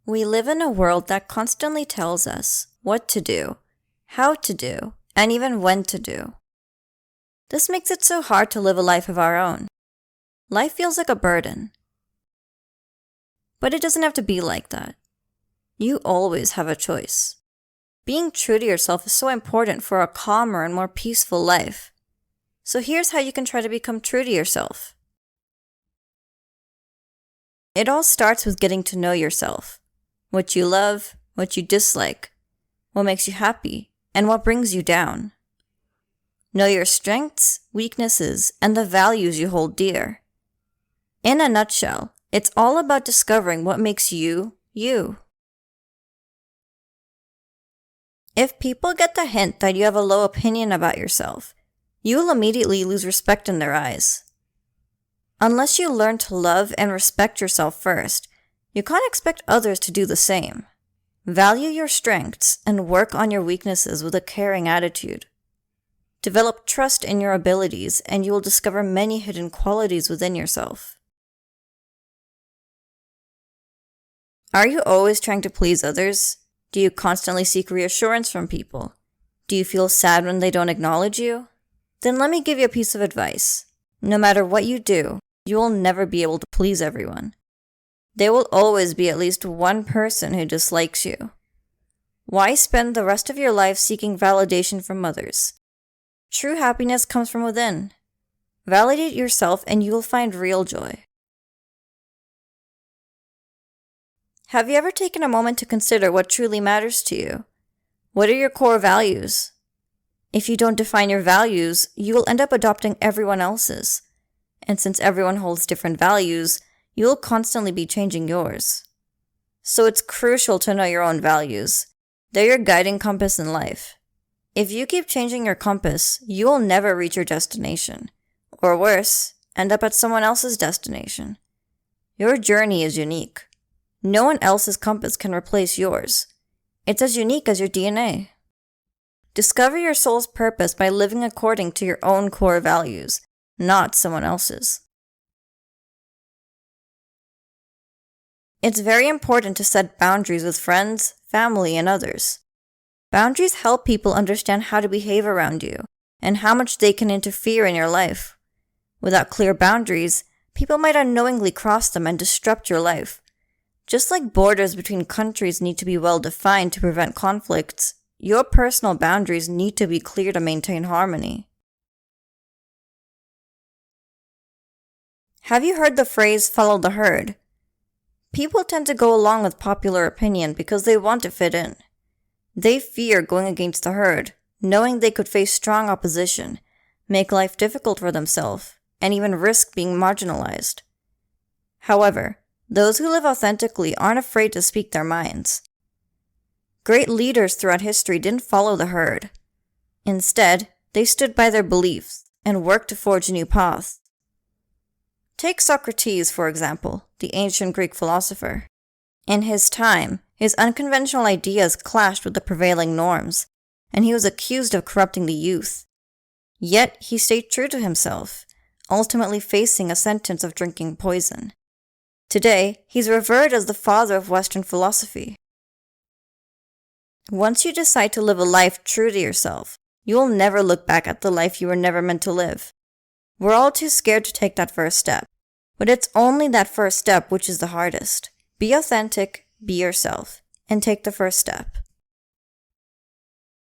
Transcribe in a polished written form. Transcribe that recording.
We live in a world that constantly tells us what to do, how to do, and even when to do. This makes it so hard to live a life of our own. Life feels like a burden. But it doesn't have to be like that. You always have a choice. Being true to yourself is so important for a calmer and more peaceful life. So here's how you can try to become true to yourself. It all starts with getting to know yourself. What you love, what you dislike, what makes you happy, and what brings you down. Know your strengths, weaknesses, and the values you hold dear. In a nutshell, it's all about discovering what makes you, you. If people get the hint that you have a low opinion about yourself, you will immediately lose respect in their eyes. Unless you learn to love and respect yourself first, you can't expect others to do the same. Value your strengths and work on your weaknesses with a caring attitude. Develop trust in your abilities, and you will discover many hidden qualities within yourself. Are you always trying to please others? Do you constantly seek reassurance from people? Do you feel sad when they don't acknowledge you? Then let me give you a piece of advice. No matter what you do, you will never be able to please everyone. There will always be at least one person who dislikes you. Why spend the rest of your life seeking validation from others? True happiness comes from within. Validate yourself and you will find real joy. Have you ever taken a moment to consider what truly matters to you? What are your core values? If you don't define your values, you will end up adopting everyone else's. And since everyone holds different values, you will constantly be changing yours. So it's crucial to know your own values. They're your guiding compass in life. If you keep changing your compass, you will never reach your destination. Or worse, end up at someone else's destination. Your journey is unique. No one else's compass can replace yours. It's as unique as your DNA. Discover your soul's purpose by living according to your own core values, not someone else's. It's very important to set boundaries with friends, family, and others. Boundaries help people understand how to behave around you and how much they can interfere in your life. Without clear boundaries, people might unknowingly cross them and disrupt your life. Just like borders between countries need to be well defined to prevent conflicts, your personal boundaries need to be clear to maintain harmony. Have you heard the phrase, follow the herd? People tend to go along with popular opinion because they want to fit in. They fear going against the herd, knowing they could face strong opposition, make life difficult for themselves, and even risk being marginalized. However, those who live authentically aren't afraid to speak their minds. Great leaders throughout history didn't follow the herd. Instead, they stood by their beliefs and worked to forge new paths. Take Socrates, for example, the ancient Greek philosopher. In his time, his unconventional ideas clashed with the prevailing norms, and he was accused of corrupting the youth. Yet, he stayed true to himself, ultimately facing a sentence of drinking poison. Today, he's revered as the father of Western philosophy. Once you decide to live a life true to yourself, you will never look back at the life you were never meant to live. We're all too scared to take that first step, but it's only that first step which is the hardest. Be authentic, be yourself, and take the first step.